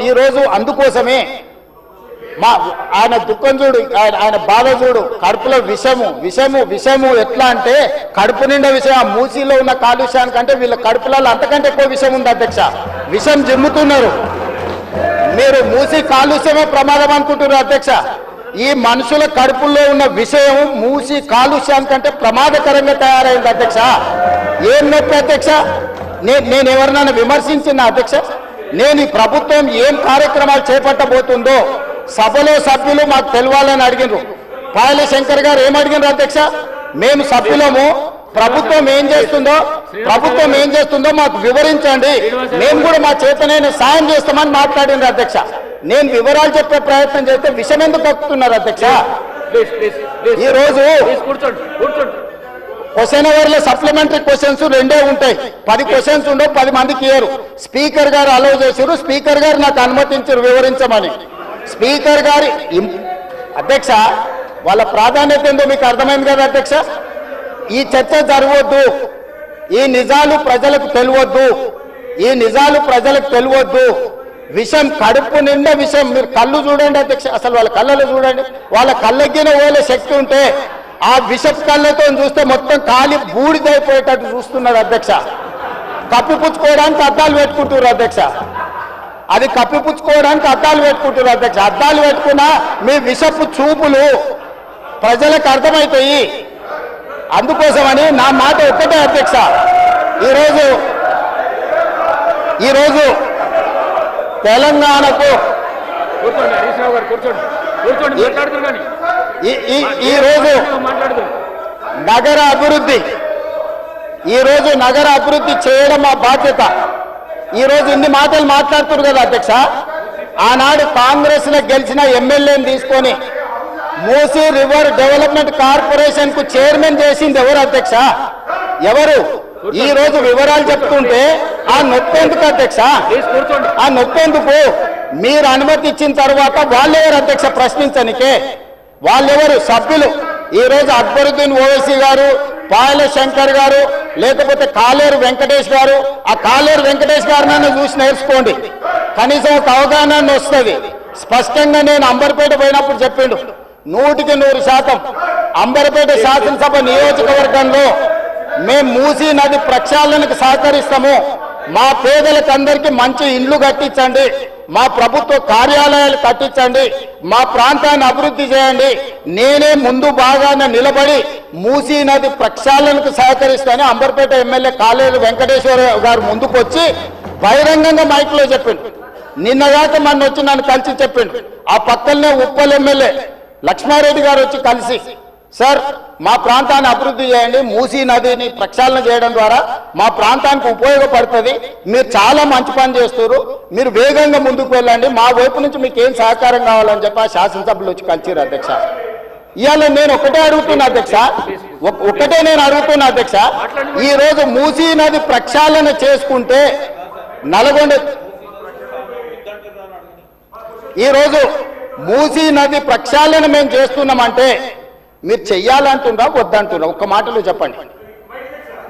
ఈరోజు అందుకోసమే మా ఆయన దుఃఖం చూడు, ఆయన బాధ చూడు, కడుపులో విషము ఎట్లా అంటే కడుపు నిండా విషయం. మూసీలో ఉన్న కాలుష్యానికంటే వీళ్ళ కడుపులలో అంతకంటే ఎక్కువ విషయం ఉంది అధ్యక్ష. విషం జిమ్ముతున్నారు. మీరు మూసీ కాలుష్యమే ప్రమాదం అనుకుంటున్నారు అధ్యక్ష. ఈ మనుషుల కడుపుల్లో ఉన్న విషయం మూసీ కాలుష్యానికంటే ప్రమాదకరంగా తయారైంది అధ్యక్ష. ఏం నొప్పి అధ్యక్ష? నేను ఎవరినైనా విమర్శించిన అధ్యక్ష? నేను ఈ ప్రభుత్వం ఏం కార్యక్రమాలు చేపట్టబోతుందో సభలో సభ్యులు మాకు తెలవాలని అడిగినారు. పాయల శంకర్ గారు ఏం అడిగినారు అధ్యక్ష? మేము సభ్యులము, ప్రభుత్వం ఏం చేస్తుందో మాకు వివరించండి, మేము కూడా మా చేతనైనా సాయం చేస్తామని మాట్లాడినారు అధ్యక్ష. నేను వివరాలు చెప్పే ప్రయత్నం చేస్తే విషయం ఎందుకు కక్కుతున్నారు అధ్యక్ష? ఈరోజు క్వశ్చన్ అవర్లో సప్లిమెంటరీ క్వశ్చన్స్ 2 ఉంటాయి. 10 క్వశ్చన్స్ ఉండవు, 10 మందికి ఇయ్యరు. స్పీకర్ గారు అలౌ చేశారు, స్పీకర్ గారు నాకు అనుమతించారు వివరించమని. స్పీకర్ గారి అధ్యక్ష వాళ్ళ ప్రాధాన్యత ఏందో మీకు అర్థమైంది కదా అధ్యక్ష. ఈ చర్చ జరగవద్దు, ఈ నిజాలు ప్రజలకు తెలియవద్దు, విషం కడుపు నిండా విషం. మీరు కళ్ళు చూడండి అధ్యక్ష, అసలు వాళ్ళ కళ్ళలో చూడండి. వాళ్ళ కళ్ళగిన ఓలే శక్తి ఉంటే ఆ విషపు కళ్ళతో చూస్తే మొత్తం కాలి బూడిదైపోయేటట్టు చూస్తున్నారు అధ్యక్ష. కప్పిపుచ్చుకోవడానికి అద్దాలు పెట్టుకుంటున్నారు అధ్యక్ష. అద్దాలు పెట్టుకున్నా మీ విషపు చూపులు ప్రజలకు అర్థమవుతాయి. అందుకోసమని నా మాట ఒక్కటే అధ్యక్ష. ఈరోజు తెలంగాణకు ఈరోజు నగర అభివృద్ధి చేయడం మా బాధ్యత. ఈరోజు ఇన్ని మాటలు మాట్లాడుతున్నారు కదా అధ్యక్ష. ఆనాడు కాంగ్రెస్ లో గెలిచిన ఎమ్మెల్యేని తీసుకొని మూసీ రివర్ డెవలప్మెంట్ కార్పొరేషన్ కు చైర్మన్ చేసింది ఎవరు అధ్యక్ష? ఎవరు? ఈ రోజు వివరాలు చెప్తుంటే ఆ నొప్పెందుకు అధ్యక్ష? మీరు అనుమతి ఇచ్చిన తర్వాత వాళ్ళెవరు అధ్యక్ష ప్రశ్నించనికే? వాళ్ళెవరు సభ్యులు? ఈ రోజు అక్బరుద్దీన్ ఓవైసీ గారు, పాయల శంకర్ గారు, లేకపోతే కాలేరు వెంకటేష్ గారు. ఆ కాలేరు వెంకటేష్ గారినైనా చూసి నేర్చుకోండి, కనీసం ఒక అవగాహన వస్తుంది. స్పష్టంగా నేను అంబర్పేట పోయినప్పుడు చెప్పిండు, 100% అంబర్పేట శాసనసభ నియోజకవర్గంలో మేము మూసీ నది ప్రక్షాళనకు సహకరిస్తాము. మా పేదలకు అందరికీ మంచి ఇండ్లు కట్టించండి, మా ప్రభుత్వ కార్యాలయాలు కట్టించండి, మా ప్రాంతాన్ని అభివృద్ధి చేయండి. నేనే ముందు భాగాన నిలబడి మూసీ నది ప్రక్షాళనకు సహకరిస్తానని అంబర్పేట ఎమ్మెల్యే కాలేరు వెంకటేశ్వర గారు ముందుకు వచ్చి బహిరంగంగా మైక్లో చెప్పిండు. నిన్నగాక మొన్న వచ్చి నన్ను కలిసి చెప్పిండు. ఆ పక్కనే ఉప్పల్ ఎమ్మెల్యే లక్ష్మారెడ్డి గారు వచ్చి కలిసి, సార్ మా ప్రాంతాన్ని అభివృద్ధి చేయండి, మూసీ నదిని ప్రక్షాళన చేయడం ద్వారా మా ప్రాంతానికి ఉపయోగపడుతుంది, మీరు చాలా మంచి పని చేస్తారు, మీరు వేగంగా ముందుకు వెళ్ళండి, మా వైపు నుంచి మీకు ఏం సహకారం కావాలని చెప్పి ఆ శాసనసభ్యులు వచ్చి కలిసిరు అధ్యక్ష. ఇవాళ నేను ఒకటే అడుగుతున్నా అధ్యక్ష, ఈ రోజు మూసీ నది ప్రక్షాళన చేసుకుంటే నల్గొండ, ఈరోజు మూసీ నది ప్రక్షాళన మేము చేస్తున్నామంటే మీరు చెయ్యాలంటున్నా వద్దంటున్నా? ఒక్క మాటలో చెప్పండి.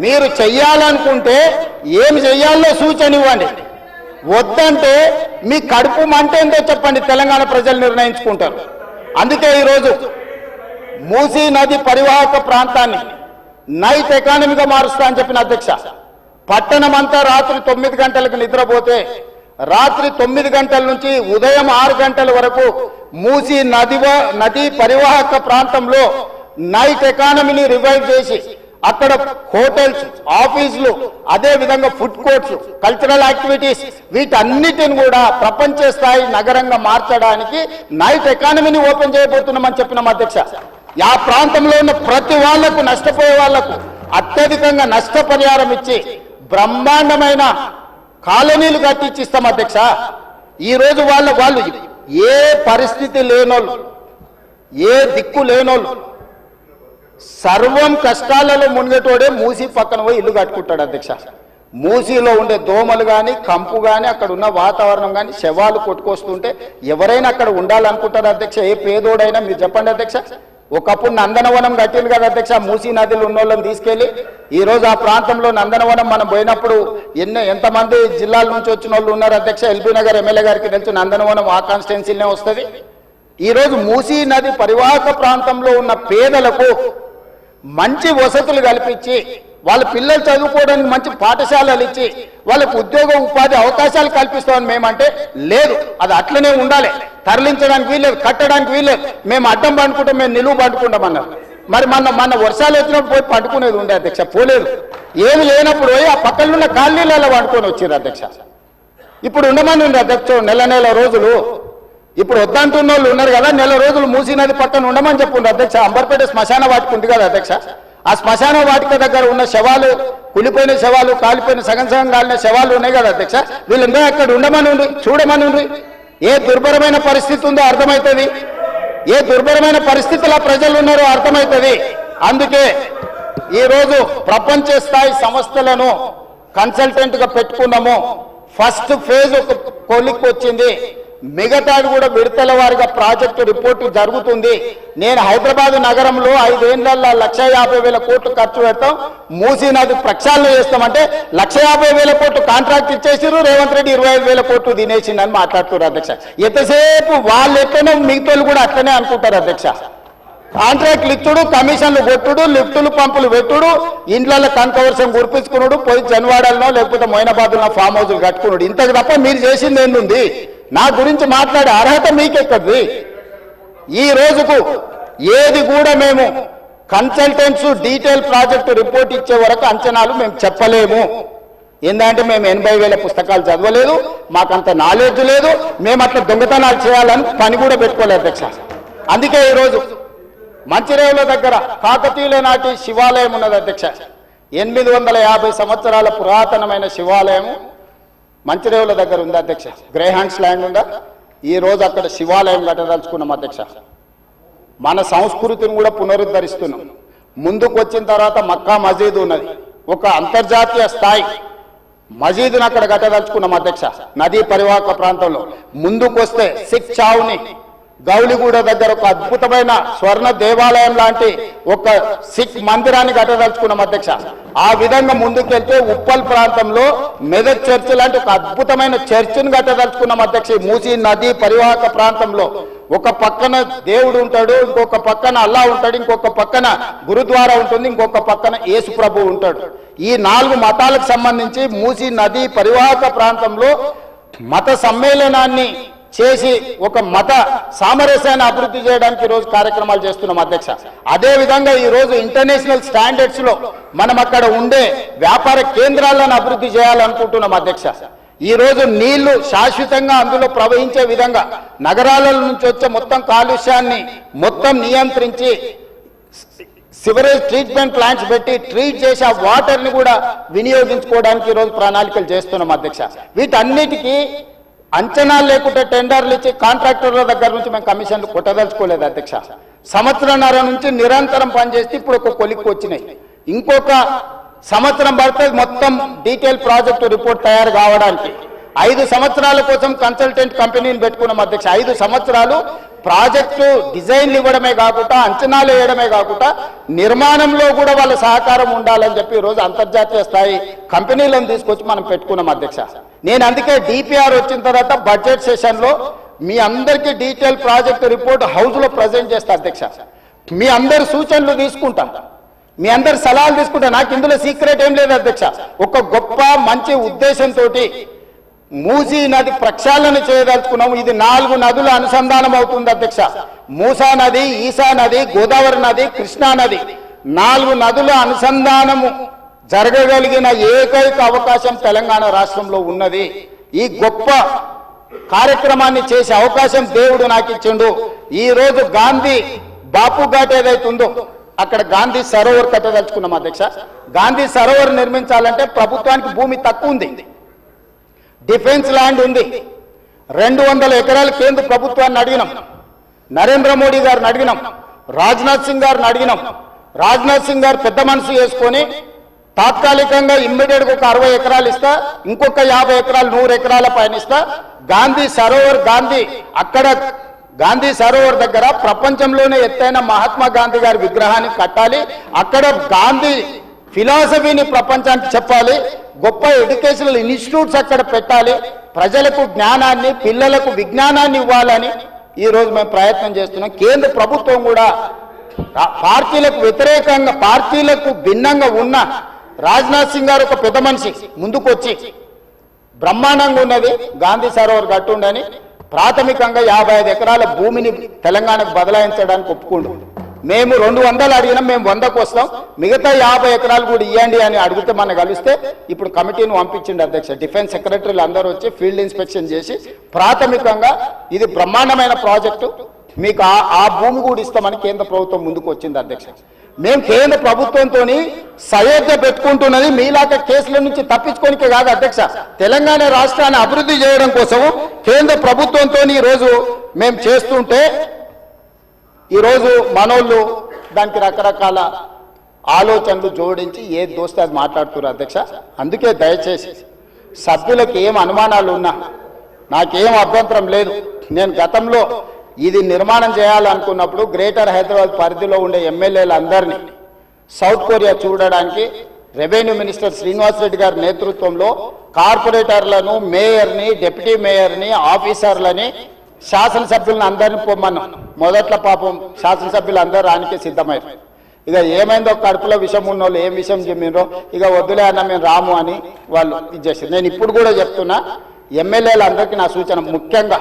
మీరు చెయ్యాలనుకుంటే ఏమి చెయ్యాలో సూచన ఇవ్వండి, వద్దంటే మీ కడుపు మంట ఏందో చెప్పండి, తెలంగాణ ప్రజలు నిర్ణయించుకుంటారు. అందుకే ఈరోజు మూసీ నది పరివాహక ప్రాంతాన్ని నైట్ ఎకానమీగా మారుస్తా అని చెప్పిన అధ్యక్ష. పట్టణం అంతా రాత్రి 9 గంటలకు నిద్రపోతే రాత్రి 9 గంటల నుంచి ఉదయం 6 గంటల వరకు మూసీ నది పరివాహక ప్రాంతంలో నైట్ ఎకానమీని రివైవ్ చేసి అక్కడ హోటల్స్, ఆఫీసులు, అదే విధంగా ఫుడ్ కోర్ట్స్, కల్చరల్ యాక్టివిటీస్ వీటన్నిటిని కూడా ప్రపంచ స్థాయి నగరంగా మార్చడానికి నైట్ ఎకానమీని ఓపెన్ చేయబోతున్నామని చెప్పినాం అధ్యక్ష. ఆ ప్రాంతంలో ఉన్న ప్రతి వాళ్లకు, నష్టపోయే వాళ్లకు అత్యధికంగా నష్టపరిహారం ఇచ్చి బ్రహ్మాండమైన కాలనీలు కట్టించిస్తాం అధ్యక్ష. ఈరోజు వాళ్ళు ఏ పరిస్థితి లేనోళ్ళు, ఏ దిక్కు లేనోళ్ళు, సర్వం కష్టాలలో మునిగేటోడే మూసీ పక్కన పోయి ఇల్లు కట్టుకుంటాడు అధ్యక్ష. మూసీలో ఉండే దోమలు కానీ, కంపు కానీ, అక్కడ ఉన్న వాతావరణం కానీ, శవాలు కొట్టుకొస్తుంటే ఎవరైనా అక్కడ ఉండాలనుకుంటారు అధ్యక్ష? ఏ పేదోడైనా మీరు చెప్పండి అధ్యక్ష. ఒకప్పుడు నందనవనం కట్టింది కదా అధ్యక్ష, మూసీ నదిలో ఉన్నోళ్ళని తీసుకెళ్లి ఈ రోజు ఆ ప్రాంతంలో నందనవనం మనం పోయినప్పుడు ఎంతమంది జిల్లాల నుంచి వచ్చిన వాళ్ళు ఉన్నారు అధ్యక్ష. ఎల్బీ నగర్ ఎమ్మెల్యే గారికి తెలుసు నందనవనం ఆ కాన్స్టిట్యున్సీలోనే వస్తుంది. ఈ రోజు మూసీ నది పరివాహక ప్రాంతంలో ఉన్న పేదలకు మంచి వసతులు కల్పించి వాళ్ళ పిల్లలు చదువుకోవడానికి మంచి పాఠశాలలు ఇచ్చి వాళ్ళకు ఉద్యోగ ఉపాధి అవకాశాలు కల్పిస్తామని మేమంటే లేదు, అది అట్లనే ఉండాలి, తరలించడానికి వీల్లేదు, కట్టడానికి వీల్లేదు, మేము అడ్డం పండుకుంటాం, మేము నిలువు పండుకుంటాం అన్నారు. మరి మన వర్షాలు వచ్చినప్పుడు పోయి పండుకునేది ఉండే అధ్యక్ష, పోలేదు. ఏమి లేనప్పుడు పోయి ఆ పక్కన ఉన్న కాలనీలలో పండుకొని వచ్చారు అధ్యక్ష. ఇప్పుడు ఉండమని ఉంది అధ్యక్ష నెల రోజులు. ఇప్పుడు వద్దంటున్న వాళ్ళు ఉన్నారు కదా, నెల రోజులు మూసీ నది పక్కన ఉండమని చెప్పుండ్రు అధ్యక్ష. అంబర్పేట శ్మశాన వాటిక ఉంది కదా అధ్యక్ష, ఆ శ్మశాన వాటిక దగ్గర ఉన్న శవాలు, కులిపోయిన శవాలు, కాలిపోయిన సగం కాలిన శవాలు ఉన్నాయి కదా అధ్యక్ష, వీళ్ళందరూ అక్కడ ఉండమని ఉండి చూడమని ఉండి. ఏ దుర్భరమైన పరిస్థితి ఉందో అర్థమవుతుంది, ఏ దుర్భరమైన పరిస్థితుల్లో ప్రజలు ఉన్నారో అర్థమవుతుంది. అందుకే ఈరోజు ప్రపంచ స్థాయి సంస్థలను కన్సల్టెంట్గా పెట్టుకున్నాము. ఫస్ట్ ఫేజ్ ఒక కొలిక్కి వచ్చింది, మిగతాది కూడా విడతల వారిగా ప్రాజెక్టు రిపోర్టు జరుగుతుంది. నేను హైదరాబాద్ నగరంలో 5 ఏళ్లలో 1,50,000 కోట్లు ఖర్చు పెడతాం, మూసీ నది ప్రక్షాళన చేస్తామంటే 1,50,000 కోట్లు కాంట్రాక్ట్ ఇచ్చేసారు, రేవంత్ రెడ్డి 25,000 కోట్లు తినేసిందని మాట్లాడుతున్నారు అధ్యక్ష. ఎంతసేపు వాళ్ళు ఎట్లనో మిగతా కూడా అట్లనే అనుకుంటారు అధ్యక్ష. కాంట్రాక్ట్లు ఇచ్చుడు, కమిషన్లు కొట్టుడు, లిఫ్టులు పంపులు పెట్టుడు, ఇండ్లలో కనకవర్షం కురిపించుకున్నాడు, పోయి జన్వాడల్లో లేకపోతే మొయినాబాద్లో ఫామ్ హౌస్లు కట్టుకున్నాడు. ఇంతకు తప్ప మీరు చేసింది ఏంది? నా గురించి మాట్లాడే అర్హత మీకెక్కది? ఈ రోజుకు ఏది కూడా మేము కన్సల్టెంట్స్ డీటెయిల్ ప్రాజెక్టు రిపోర్ట్ ఇచ్చే వరకు అంచనాలు మేము చెప్పలేము. ఏంటంటే మేము 80,000 పుస్తకాలు చదవలేదు, మాకంత నాలెడ్జ్ లేదు, మేము అట్లా దొంగతనాలు చేయాలని పని కూడా పెట్టుకోలేదు అధ్యక్ష. అందుకే ఈరోజు మంచిరేవుల దగ్గర కాకతీయుల నాటి శివాలయం ఉన్నది అధ్యక్ష. 850 సంవత్సరాల పురాతనమైన శివాలయం మంచిరేవుల దగ్గర ఉంది అధ్యక్ష. గ్రేహాండ్స్ ల్యాండ్ ఉందా, ఈ రోజు అక్కడ శివాలయం కట్టదలుచుకున్నాం అధ్యక్ష. మన సంస్కృతిని కూడా పునరుద్ధరిస్తున్నాం. ముందుకు వచ్చిన తర్వాత మక్కా మసీదు ఉన్నది, ఒక అంతర్జాతీయ స్థాయి మసీదును అక్కడ కట్టదలుచుకున్నాం అధ్యక్ష. నదీ పరివాహక ప్రాంతంలో ముందుకు వస్తే సిక్ చావుని గౌలిగూడ దగ్గర ఒక అద్భుతమైన స్వర్ణ దేవాలయం లాంటి ఒక సిక్ మందిరాన్ని కట్టదలుచుకున్నాం అధ్యక్ష. ఆ విధంగా ముందుకెళ్తే ఉప్పల్ ప్రాంతంలో మెదక్ చర్చ్ లాంటి ఒక అద్భుతమైన చర్చిని కట్టదలుచుకున్నాం అధ్యక్ష. మూసీ నది పరివాహక ప్రాంతంలో ఒక పక్కన దేవుడు ఉంటాడు, ఇంకొక పక్కన అల్లా ఉంటాడు, ఇంకొక పక్కన గురుద్వారా ఉంటుంది, ఇంకొక పక్కన యేసు ప్రభు ఉంటాడు. ఈ 4 మతాలకు సంబంధించి మూసీ నది పరివాహక ప్రాంతంలో మత సమ్మేళనాన్ని చేసి ఒక మత సామరస్యాన్ని అభివృద్ధి చేయడానికి ఈరోజు కార్యక్రమాలు చేస్తున్నాం అధ్యక్ష. అదే విధంగా ఈరోజు ఇంటర్నేషనల్ స్టాండర్డ్స్ లో మనం అక్కడ ఉండే వ్యాపార కేంద్రాలను అభివృద్ధి చేయాలనుకుంటున్నాం అధ్యక్ష. ఈ రోజు నీళ్లు శాశ్వతంగా అందులో ప్రవహించే విధంగా నగరాల నుంచి వచ్చే మొత్తం కాలుష్యాన్ని మొత్తం నియంత్రించి సివరేజ్ ట్రీట్మెంట్ ప్లాంట్స్ పెట్టి ట్రీట్ చేసి ఆ వాటర్ ని కూడా వినియోగించుకోవడానికి ఈరోజు ప్రణాళికలు చేస్తున్నాం అధ్యక్ష. వీటన్నిటికీ అంచనాలు లేకుండా టెండర్లు ఇచ్చి కాంట్రాక్టర్ల దగ్గర నుంచి మేము కమిషన్లు కొట్టదలుచుకోలేదు అధ్యక్ష. సంవత్సరంన్నర నుంచి నిరంతరం పనిచేస్తే ఇప్పుడు ఒక కొలిక్కి వచ్చినాయి. ఇంకొక సంవత్సరం పడుతుంది మొత్తం డీటెయిల్ ప్రాజెక్టు రిపోర్ట్ తయారు కావడానికి. 5 సంవత్సరాల కోసం కన్సల్టెంట్ కంపెనీని పెట్టుకున్నాం అధ్యక్ష. 5 సంవత్సరాలు ప్రాజెక్టు డిజైన్లు ఇవ్వడమే కాకుండా, అంచనాలు వేయడమే కాకుండా, నిర్మాణంలో కూడా వాళ్ళ సహకారం ఉండాలని చెప్పి ఈరోజు అంతర్జాతీయ స్థాయి కంపెనీలను తీసుకొచ్చి మనం పెట్టుకున్నాం అధ్యక్ష. నేను అందుకే డిపిఆర్ వచ్చిన తర్వాత బడ్జెట్ సెషన్లో మీ అందరికీ డీటెయిల్ ప్రాజెక్టు రిపోర్ట్ హౌస్లో ప్రజెంట్ చేస్తా అధ్యక్ష. మీ అందరి సూచనలు తీసుకుంటాం, మీ అందరి సలహాలు తీసుకుంటా. నాకు ఇందులో సీక్రెట్ ఏం లేదు అధ్యక్ష. ఒక గొప్ప మంచి ఉద్దేశంతో మూసీ నది ప్రక్షాళన చేయదలుచుకున్నాము. ఇది 4 నదుల అనుసంధానం అవుతుంది అధ్యక్ష. మూసా నది, ఈసా నది, గోదావరి నది, కృష్ణా నది, 4 నదుల అనుసంధానము జరగగలిగిన ఏకైక అవకాశం తెలంగాణ రాష్ట్రంలో ఉన్నది. ఈ గొప్ప కార్యక్రమాన్ని చేసే అవకాశం దేవుడు నాకు ఇచ్చిండు. ఈ రోజు గాంధీ బాపు ఘాట్ ఏదైతుందో అక్కడ గాంధీ సరోవర్ కట్టదలుచుకున్నాం అధ్యక్ష. గాంధీ సరోవర్ నిర్మించాలంటే ప్రభుత్వానికి భూమి తక్కువ ఉంది, డిఫెన్స్ ల్యాండ్ ఉంది. 200 ఎకరాలు కేంద్ర ప్రభుత్వాన్ని అడిగినాం, నరేంద్ర మోడీ గారిని అడిగినాం, రాజ్నాథ్ సింగ్ గారిని అడిగినాం. రాజ్నాథ్ సింగ్ గారు పెద్ద మనసు చేసుకొని తాత్కాలికంగా ఇమ్మీడియట్గా ఒక 60 ఎకరాలు ఇస్తా, ఇంకొక 50 ఎకరాలు 100 ఎకరాల పైన ఇస్తా. గాంధీ సరోవర్, గాంధీ అక్కడ గాంధీ సరోవర్ దగ్గర ప్రపంచంలోనే ఎత్తైన మహాత్మా గాంధీ గారి విగ్రహాన్ని కట్టాలి. అక్కడ గాంధీ ఫిలాసఫీని ప్రపంచానికి చెప్పాలి. గొప్ప ఎడ్యుకేషనల్ ఇన్స్టిట్యూట్స్ అక్కడ పెట్టాలి. ప్రజలకు జ్ఞానాన్ని, పిల్లలకు విజ్ఞానాన్ని ఇవ్వాలని ఈరోజు మేము ప్రయత్నం చేస్తున్నాం. కేంద్ర ప్రభుత్వం కూడా పార్టీలకు వ్యతిరేకంగా, పార్టీలకు భిన్నంగా ఉన్న రాజ్నాథ్ సింగ్ గారు ఒక పెద్ద మనిషి ముందుకు వచ్చి బ్రహ్మాండంగా ఉన్నది గాంధీ సరోవర్ కట్టుండని ప్రాథమికంగా 55 ఎకరాల భూమిని తెలంగాణకు బదలాయించడానికి ఒప్పుకుండు. మేము 200 అడిగినాం, మేము 100కు వస్తాం, మిగతా 50 ఎకరాలు కూడా ఇవ్వండి అని అడిగితే మనం కలిస్తే ఇప్పుడు కమిటీని పంపించింది అధ్యక్ష. డిఫెన్స్ సెక్రటరీలు అందరూ వచ్చి ఫీల్డ్ ఇన్స్పెక్షన్ చేసి ప్రాథమికంగా ఇది బ్రహ్మాండమైన ప్రాజెక్టు, మీకు ఆ భూమి కూడా ఇస్తామని కేంద్ర ప్రభుత్వం ముందుకు వచ్చింది అధ్యక్ష. మేము కేంద్ర ప్రభుత్వంతో సయోధ్య పెట్టుకుంటున్నది మీలాగా కేసుల నుంచి తప్పించుకోనికే కాదు అధ్యక్ష, తెలంగాణ రాష్ట్రాన్ని అభివృద్ధి చేయడం కోసం కేంద్ర ప్రభుత్వంతో ఈరోజు మేము చేస్తుంటే ఈరోజు మనోళ్ళు దానికి రకరకాల ఆలోచనలు జోడించి ఏది దోస్తే అది మాట్లాడుతున్నారు అధ్యక్ష. అందుకే దయచేసి సభ్యులకు ఏం అనుమానాలు ఉన్నా నాకేం అభ్యంతరం లేదు. నేను గతంలో ఇది నిర్మాణం చేయాలనుకున్నప్పుడు గ్రేటర్ హైదరాబాద్ పరిధిలో ఉండే ఎమ్మెల్యేలందరినీ సౌత్ కొరియా చూడడానికి రెవెన్యూ మినిస్టర్ శ్రీనివాస్ రెడ్డి గారి నేతృత్వంలో కార్పొరేటర్లను, మేయర్ని, డిప్యూటీ మేయర్ని, ఆఫీసర్లని, శాసనసభ్యులను అందరినీ పొమ్మన్నాం. మొదట్లో పాపం శాసనసభ్యులు అందరూ రానికి సిద్ధమయ్యారు. ఇక ఏమైందో కడుపులో విషం ఉన్నోళ్ళు ఏం విషయం చెప్పినో ఇక వద్దులే అన్న మేము రాము అని వాళ్ళు ఇచ్చేసారు. నేను ఇప్పుడు కూడా చెప్తున్నా, ఎమ్మెల్యేలందరికీ నా సూచన, ముఖ్యంగా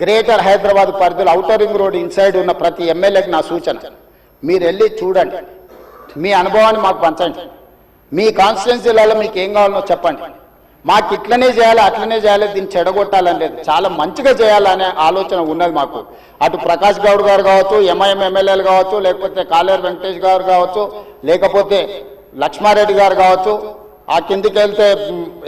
గ్రేటర్ హైదరాబాద్ పరిధిలో ఔటర్ రింగ్ రోడ్ ఇన్సైడ్ ఉన్న ప్రతి ఎమ్మెల్యేకి నా సూచన, మీరు వెళ్ళి చూడండి, మీ అనుభవాన్ని మాకు పంచండి, మీ కాన్స్టిట్యున్సీలలో మీకు ఏం కావాలనో చెప్పండి. మాకు ఇట్లనే చేయాలి, అట్లనే చేయాలి, దీన్ని చెడగొట్టాలని లేదు, చాలా మంచిగా చేయాలనే ఆలోచన ఉన్నది మాకు. అటు ప్రకాష్ గౌడ్ గారు కావచ్చు, ఎంఐఎం ఎమ్మెల్యేలు కావచ్చు, లేకపోతే కాలేరు వెంకటేష్ గారు కావచ్చు, లేకపోతే లక్ష్మారెడ్డి గారు కావచ్చు, ఆ కిందికి వెళ్తే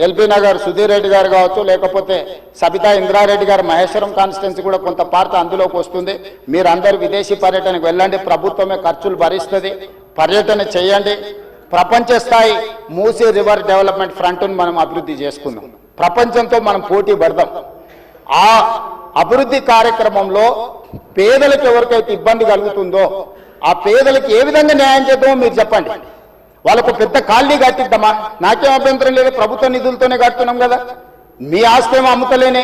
ఎల్బీ నగర్ సుధీర్ రెడ్డి గారు కావచ్చు, లేకపోతే సబితా ఇంద్రారెడ్డి గారు మహేశ్వరం కాన్స్టిట్యున్సీ కూడా కొంత పార్ట్ అందులోకి వస్తుంది. మీరందరూ విదేశీ పర్యటనకు వెళ్ళండి, ప్రభుత్వమే ఖర్చులు భరిస్తుంది, పర్యటన చేయండి. ప్రపంచ స్థాయి మూసీ రివర్ డెవలప్మెంట్ ఫ్రంట్ను మనం అభివృద్ధి చేసుకుందాం, ప్రపంచంతో మనం పోటీ పడదాం. ఆ అభివృద్ధి కార్యక్రమంలో పేదలకు ఎవరికైతే ఇబ్బంది కలుగుతుందో ఆ పేదలకు ఏ విధంగా న్యాయం చేద్దామో మీరు చెప్పండి. వాళ్ళకు పెద్ద కాలనీ కట్టిద్దామా, నాకేం అభ్యంతరం లేదు, ప్రభుత్వ నిధులతోనే కడుతున్నాం కదా, మీ ఆస్తి ఏమో అమ్ముతలేనే.